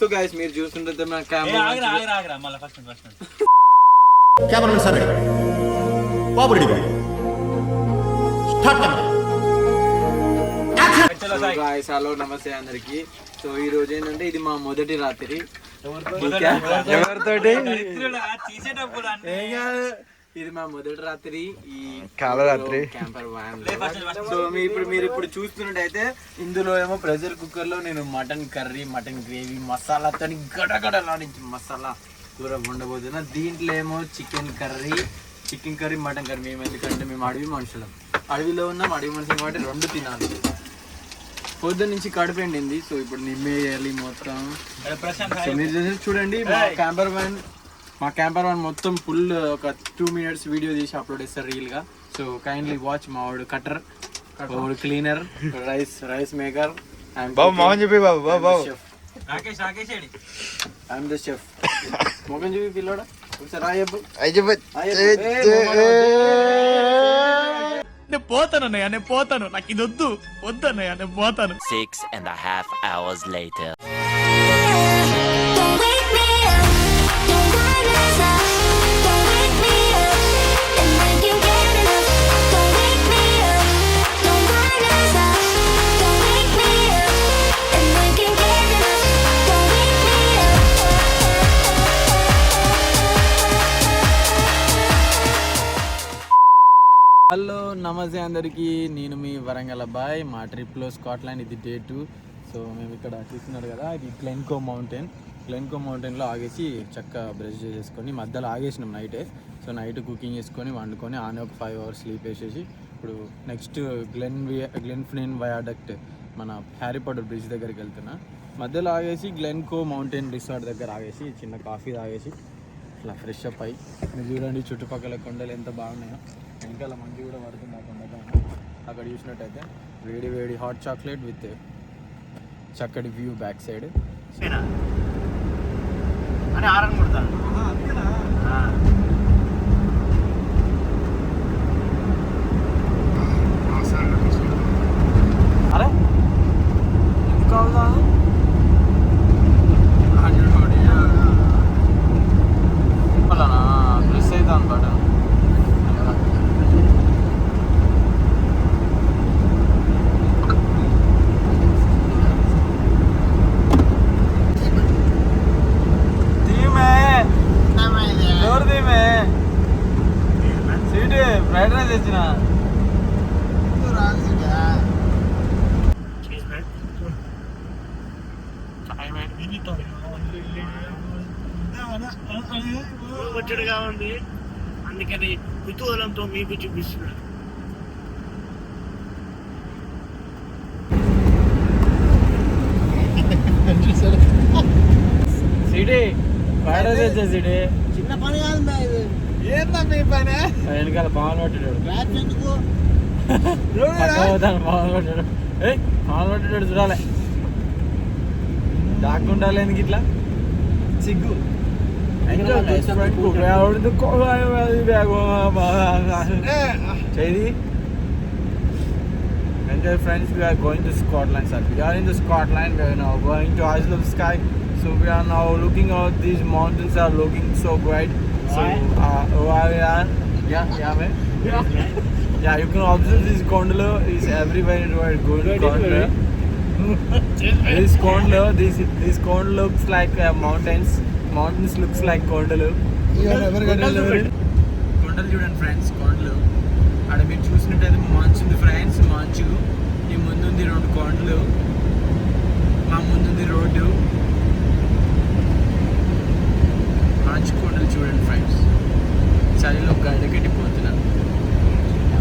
So guys మీరు చూస్తుంటే మన కెమెరా సార్ బాబు రెడీ స్టార్ట్ గైస్ హలో నమస్తే అందరికి. సో ఈ రోజు ఏంటంటే ఇది మా మొదటి రాత్రి. ఎవరితోటి ఇది మా మొదటి రాత్రి ఈ కాలరాత్రి క్యాంపర్ వ్యాన్. సో మీరు ఇప్పుడు చూస్తున్నట్టయితే ఇందులో ఏమో ప్రెషర్ కుక్కర్ లో నేను మటన్ కర్రీ, మటన్ గ్రేవీ, మసాలాతో గడగడలాడించి మసాలా కూర వండబోతున్నా. దీంట్లో ఏమో చికెన్ కర్రీ, మటన్ కర్రీ. మేము ఎందుకంటే మేము అడవి మనుషులం, అడవిలో ఉన్నాం, అడవి మనుషులు కాబట్టి రెండు తినాలి. పొద్దున్న నుంచి కడుపు ఎండింది. సో ఇప్పుడు నిమ్మేయాలి మొత్తం. సో మీరు చూడండి మా క్యాంపర్ వన్ మొత్తం ఫుల్ ఒక 2 minutes వీడియో తీసి అప్లోడ్ చేస్తారు రీల్ గా. So kindly watch. మా వాడు కట్టర్, వాడు cleaner, rice maker. I'm the chef. మొగం చూపి పిల్లోడా ఒకసారి నేను పోతానన్నయ్య, నేను పోతాను, నాకు ఇది వద్దన్నయ్య, నేను పోతాను. 6.5 hours later. హలో నమస్తే అందరికీ, నేను మీ వరంగల్ అబ్బాయి. మా ట్రిప్లో స్కాట్లాండ్ ఇది Day 2. సో మేము ఇక్కడ చూస్తున్నారు కదా, ఇది గ్లెన్కో మౌంటైన్లో ఆగేసి చక్కగా బ్రష్ చేసుకొని మధ్యలో ఆగేసినాం నైటే. సో నైట్ కుకింగ్ చేసుకొని వండుకొని ఆనే ఒక 5 hours స్లీప్ వేసేసి ఇప్పుడు నెక్స్ట్ గ్లెన్ఫ్లిన్ వయాడక్ట్ మన హ్యారీ పాటర్ బ్రిడ్జ్ దగ్గరికి వెళ్తున్నా. మధ్యలో ఆగేసి గ్లెన్కో మౌంటైన్ రిసార్ట్ దగ్గర ఆగేసి చిన్న కాఫీ తాగేసి ఇట్లా ఫ్రెష్ అప్ అయ్యి మీరు చూడండి చుట్టుపక్కల కొండలు ఎంత బాగున్నాయో. వెనకాల మంచి కూడా పడుతుంది ఆ కొండపైన. అక్కడ చూసినట్టయితే వేడి హాట్ చాక్లెట్ విత్ చక్కటి వ్యూ బ్యాక్ సైడ్. అరే ఇది కావాలా ప్రెస్ అవుతా అనమాట. ఫ్రైడ్ రైస్ తెచ్చిన వచ్చడుగా ఉంది, అందుకని కుతూహలంతో మీకు చూపిస్తున్నాను. సిటీ ఫ్రైడ్ రైస్ తెచ్చా. సిటీ చిన్న పని కాదు, ఏందా మీ పైన వెనకాల పవన్ పట్టాడు, పవన్ పట్టాడు చూడాలి. దాక్కుండాలి ఎందుకు ఇట్లా సిగ్గు. Chedi. And dear friends, we are going to Scotland, sir. We are in the Scotland. We are now going to Isle of Skye. So we are now looking out. These mountains are looking so bright. So where we are? Yeah, man. Yeah, you can observe this gondola is everywhere in the world. Gondola. This gondola, this gondola looks like mountains. Mountains looks like కొండలు. కొండలు చూడండి friends, కొండలు. అక్కడ మీరు చూసినట్టయితే మంచు ఉంది friends, మంచు. ఈ ముందుంది 2 కొండలు, మా ముందుంది రోడ్డు. మంచు కొండలు చూడండి ఫ్రెండ్స్. చలిలో గడ్డకెట్టిపోతున్నాను.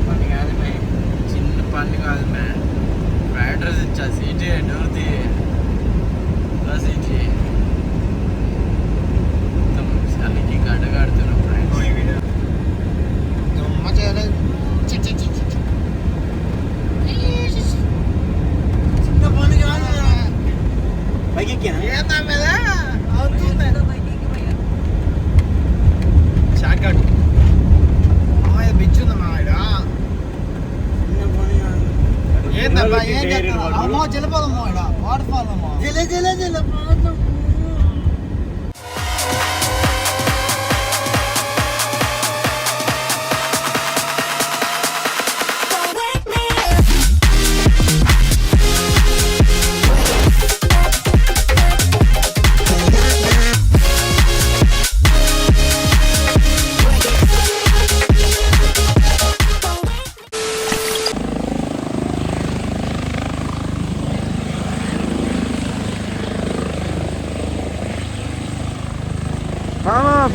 పని కాదు మ్యామ్, చిన్న పని కాదు మ్యామ్. ఫ్రైడ్ రైస్ ఇచ్చా. సీటే డోర్ది సీటే చలికి గడ్డగాడుతున్నాం ఫ్రెండ్స్. చిన్న పని కాదు. బైక్ ఎక్కినా షార్ట్కట్ బిచ్చుంది మా ఏందబ్బా ఏం చేస్తావు? జలపాతం వాటర్ ఫాల్.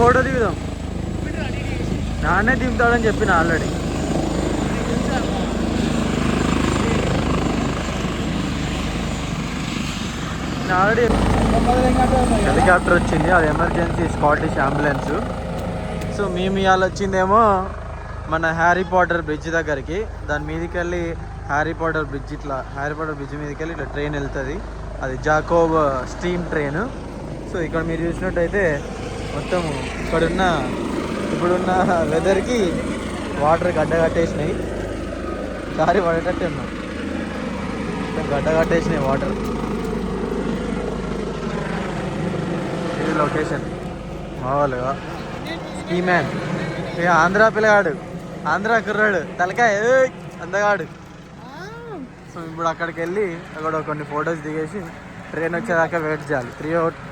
ఫోటో దిగుదాం. నాన్నే దింపుతాడని చెప్పిన ఆల్రెడీ. హెలికాప్టర్ వచ్చింది, అది ఎమర్జెన్సీ స్కాటిష్ అంబులెన్స్. సో మేము ఇవాళ వచ్చిందేమో మన హ్యారీ పాటర్ బ్రిడ్జ్ దగ్గరికి. దాని మీదకి వెళ్ళి హ్యారీ పాటర్ బ్రిడ్జ్ మీదకి వెళ్ళి ఇట్లా ట్రైన్ వెళ్తుంది. అది జాకోబ్ స్టీమ్ ట్రైన్. సో ఇక్కడ మీరు చూసినట్టయితే మొత్తం ఇప్పుడున్న వెదర్కి వాటర్ గడ్డ కట్టేసినాయి. దారి పడేటట్టే ఉన్నాం, గడ్డ కట్టేసినాయి వాటర్. ఇది లొకేషన్ మామూలుగా స్కీ మ్యాన్. ఇక ఆంధ్ర పిల్లగాడు, ఆంధ్ర కుర్రాడు, తలకాయ అందగాడు. సో ఇప్పుడు అక్కడికి వెళ్ళి అక్కడ కొన్ని ఫొటోస్ దిగేసి ట్రైన్ వచ్చేదాకా వెయిట్ చేయాలి.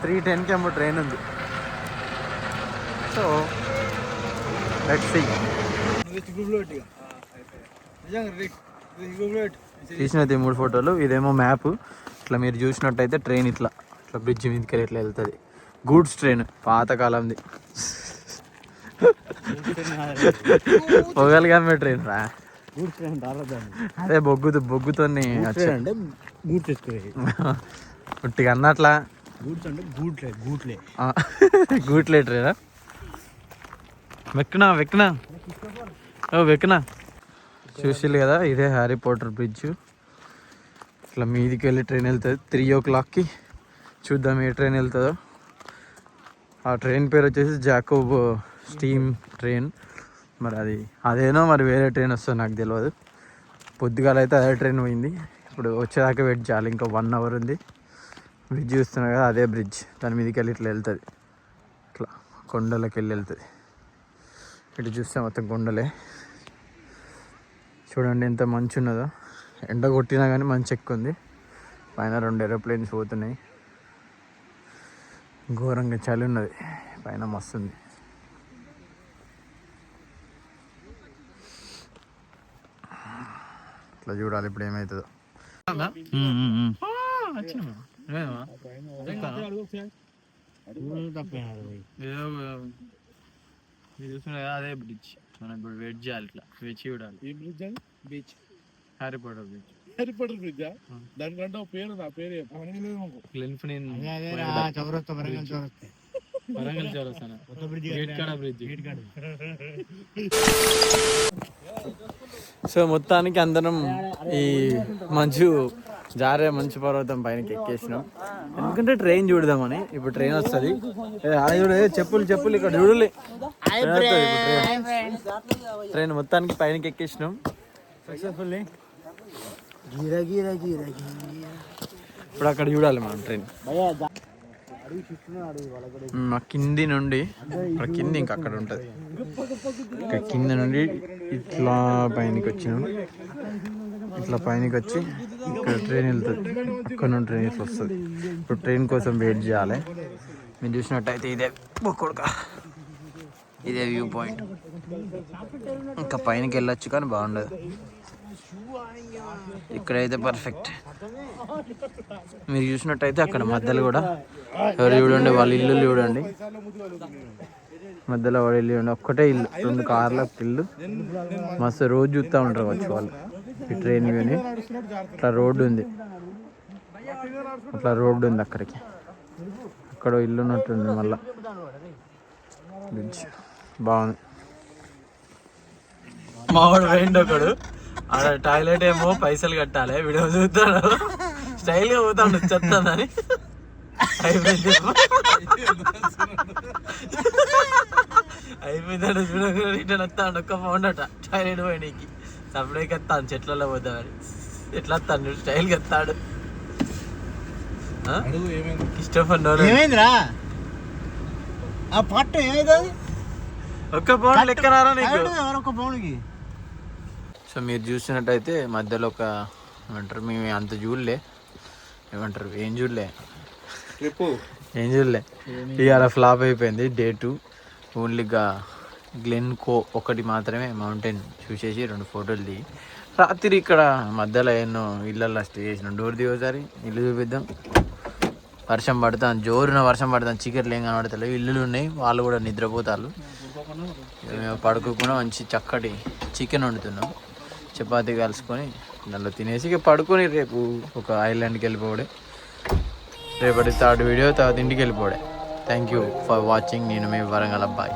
3:10కి ఏమో ట్రైన్ ఉంది. So let's see. తీసినది 3 ఫోటోలు. ఇదేమో మ్యాప్. ఇట్లా మీరు చూసినట్టయితే ట్రైన్ ఇట్లా బ్రిడ్జ్ మీదకి వెళ్ళి ఇట్లా వెళ్తుంది. గూడ్స్ ట్రైన్, పాతకాలంది. పొగలుగా ట్రైన్ రా. అదే బొగ్గుతో ఉట్టిగా అన్నట్లా గూట్లే ట్రైనా. వెక్కినా చూసిల్లు కదా, ఇదే హ్యారీ పాటర్ బ్రిడ్జ్. ఇట్లా మీదికి వెళ్ళి ట్రైన్ వెళ్తుంది 3 o'clockకి. చూద్దాం ఏ ట్రైన్ వెళ్తుందో. ఆ ట్రైన్ పేరు వచ్చేసి జాకోబ్ స్టీమ్ ట్రైన్. మరి అదేనో మరి వేరే ట్రైన్ వస్తుందో నాకు తెలియదు. పొద్దుగాల అయితే అదే ట్రైన్ పోయింది. ఇప్పుడు వచ్చేదాకా వెయిట్ చేయాలి. ఇంకా 1 hour ఉంది. బ్రిడ్జ్ చూస్తున్నా కదా, అదే బ్రిడ్జ్. దాని మీదకి వెళ్ళి ఇట్లా వెళ్తుంది. ఇట్లా కొండలకి వెళ్తుంది. ఇటు చూస్తే మొత్తం కొండలే. చూడండి ఎంత మంచు ఉన్నదో. ఎండ కొట్టినా కానీ మంచు ఎక్కువ ఉంది. పైన 2 ఏరోప్లేన్స్ పోతున్నాయి. ఘోరంగా చలి ఉన్నది పైన, మస్తుంది. ఇట్లా చూడాలి ఇప్పుడు ఏమవుతుందో. అదే బ్రిడ్జ్ మనం ఇప్పుడు వెయిట్ చేయాలి. ఇట్లా వేచి చూడాలి. ఈ బ్రిడ్జ్ అని beach Harry Potter bridge. Harry Potter bridge దానికంటే ఒక పేరు, నా పేరు వరంగల్ చౌరస్తానా బ్రిడ్జ్. సో మొత్తానికి అందరం ఈ మంచు పర్వతం పైనకి ఎక్కేసినాం. ఎందుకంటే ట్రైన్ చూడదామని. ఇప్పుడు ట్రైన్ వస్తుంది. చెప్పులు ఇక్కడ చూడలే. ట్రైన్ మొత్తానికి పైనకి ఎక్కేసినాం సక్సెస్ఫుల్లీ. ఇప్పుడు అక్కడ చూడాలి మనం ట్రైన్. మా కింది నుండి కింది ఇంకా అక్కడ ఉంటుంది. ఇక్కడ కింద నుండి ఇట్లా పైనకి వచ్చినాం. ఇట్లా పైనకి వచ్చి ఇక్కడ ట్రైన్ వెళ్తుంది. అక్కడ నుండి ట్రైన్ ఇట్లా వస్తుంది. ఇప్పుడు ట్రైన్ కోసం వెయిట్ చేయాలి. మీరు చూసినట్టయితే ఇదే వ్యూ పాయింట్. ఇంకా పైనకి వెళ్ళొచ్చు కానీ బాగుండదు. ఇక్కడైతే పర్ఫెక్ట్. మీరు చూసినట్టయితే అక్కడ మధ్యలో కూడా ఎవరు చూడండి, వాళ్ళ ఇల్లు చూడండి. మధ్యలో వాళ్ళ ఇల్లు చూడండి. ఒక్కటే ఇల్లు, 2 కార్ల ఇల్లు. మస్తు రోజు చూస్తూ ఉంటారు వచ్చి వాళ్ళు ఈ ట్రైన్ కానీ. అట్లా రోడ్డు ఉంది అక్కడికి. అక్కడ ఇల్లు ఉన్నట్టుంది. మళ్ళా బ్రిడ్జ్ బాగుంది. మావాడు వేయండి ఒకడు. ఆడ టాయిలెట్ ఏమో పైసలు కట్టాలి. వీడియో చూస్తాడు, స్టైల్గా పోతాడు చెత్తానని. అయిపోయిందాడు రిటర్న్ వస్తాడు. ఒక్క పౌండట టాయిలెట్ పోయినకి. సపరేట్గా వస్తాను, చెట్లలో పోతామని. ఎట్లా వస్తాను స్టైల్గా వస్తాడు. ఒక్క పౌండ్ లెక్కనారా నీకు? సో మీరు చూసినట్టయితే మధ్యలో ఏమంటారు, మేము అంత చూడలే. ఏం చూడలే ఇవాళ ఫ్లాప్ అయిపోయింది. Day 2 ఓన్లీగా గ్లెన్కో ఒకటి మాత్రమే మౌంటైన్ చూసేసి 2 ఫోటోలు దిగి రాత్రి ఇక్కడ మధ్యలో ఎన్నో ఇళ్ళల్లో స్టే చేసినాం. డోర్ దిగోసారి ఇల్లు చూపిద్దాం. వర్షం పడుతుంది, జోరున వర్షం పడుతుంది, చీకట్లు ఏం కనబడతలేవు, ఇల్లులు ఉన్నాయి, వాళ్ళు కూడా నిద్రపోతారు. మేము పడుకోకుండా మంచి చక్కటి చికెన్ వండుతున్నాం, చపాతీ కలుసుకొని దాంట్లో తినేసి ఇక పడుకొని రేపు ఒక ఐలాండ్కి వెళ్ళిపోవడే. రేపటి థర్డ్ వీడియో తర్వాత ఇంటికి వెళ్ళిపోవడే. Thank you for watching. నేను మీ వరంగల్ అబ్బాయి.